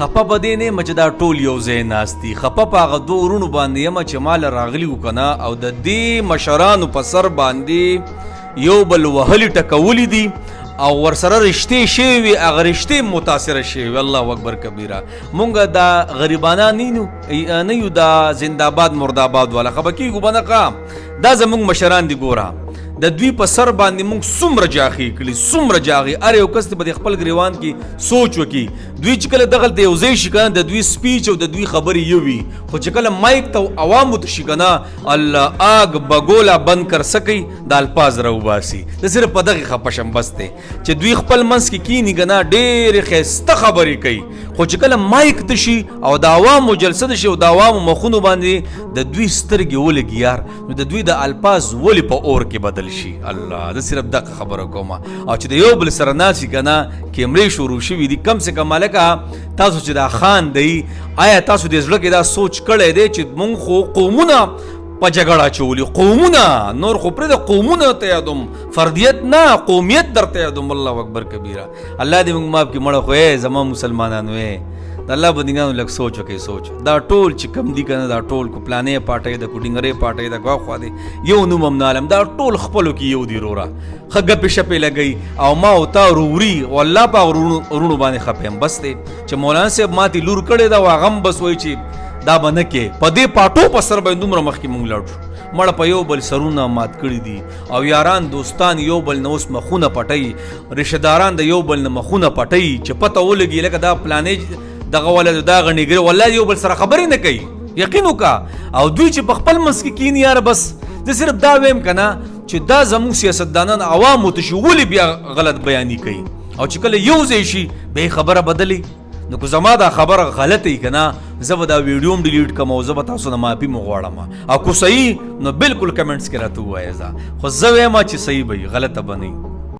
خپه به دې نه یم چې دا ټول یو ځای ناست دي. خپه په هغه دوه ورونو باندې یم چې ماله راغلي وو که نه، او د دې مشرانو په سر باندې یو بل وهلي ټکولي دي او ورسره رشتې شوي وي، هغه رشتې متاثره شوي وي. الله اکبر کبیره. مونږ دا غریبانان نه یو دا زنده‌باد مرده‌باد والا خپه کېږو به نه ښه. دا زمونږ مشران دي. ګوره د دوی په سر باندې مونږ څومره جاغې کړي، څومره جاغې. هر یو کس به د خپل ګریوان کې سوچ وکړي. دوی چې کله دغلته یو ځای شي که نه، د دوی سپیچ او د دوی خبرې یو وي، خو چې کله مایک ته عوامو ته شي که نه، الله آگ بګوله بند کر سکی د الفاظ راوباسي. د صرف په دغې خفه شم بس دی چې دوی خپل منځ کې کیني که نه، ډېرې ښایسته خبرې کوي، خو چې کله مایک ته شي او د عوامو جلسه ده شي او د عوامو مخونو باندې د دوی سترګې ولګي یار، نو د دوی د الفاظ ولې په اور کې بدل شي. الله زه صرف دغه خبره کوم. او چې د یو بل سره ناست که نه، کیمرې شروع شوي دي، کم سے کم مالکه تاسو چې دا خان دی، آیا تاسو د زړه کې دا سوچ کړی دی چې مونږ خو قومونه په جګړه اچولي؟ قومونه نور خو پرېږده، قومونه ته یادوم، فردیت نه قومیت درته یادوم. الله اکبر کبیره. الله دې موږ ماف کړي. مړه خو زما مسلمانانو د الله بندګانو لږ سوچ وکړئ. سوچ دا ټول چې کم دي که نه، دا ټول کو پلانې پاټۍ د کو ډینګرې پاټۍ د ګواخوا دی، یو نوم هم نه علم، دا ټول خپلو کې یو دي وروره. ښه ګپې شپې لګوي او ما او تا وروري او الله په ورونو باندې خفه یم. بس دی چې مولانا صاحب ماتې لور کړې ده او هغه هم بس وایي چې دا به نه کې، په دې پاټو په سر باندې دومره مخکې مونږ لاړ شو. مړه په یو بل سرونه مات کړي دي او یاران دوستان یو بل نه اوس مخونه پټوي، رشته داران د یو بل نه مخونه پټوي چې پته ولګي لکه دا پلانې دغه ولد دا غنیګره والله یو بل سره خبرې نه کوي. یقین وکړه. او دوی چې په خپل منځ کې کیني یاره، بس زه صرف دا ویم که نه چې دا زموږ سیاستدانان عوامو ته شي ولې بیا غلط بیاني کوي، او چې کله یو ځای شي به خبره بدلی. نو که زما دا خبره غلطه وي که نه، زه به دا ویډیو هم ډیلیټ کړم او زه به تاسو نه معافي م غواړم، او که صحیح نو بالکل کمنټس کې راته ووایه. خو زه وایم چې صحیح به وي، غلطه به نه وي.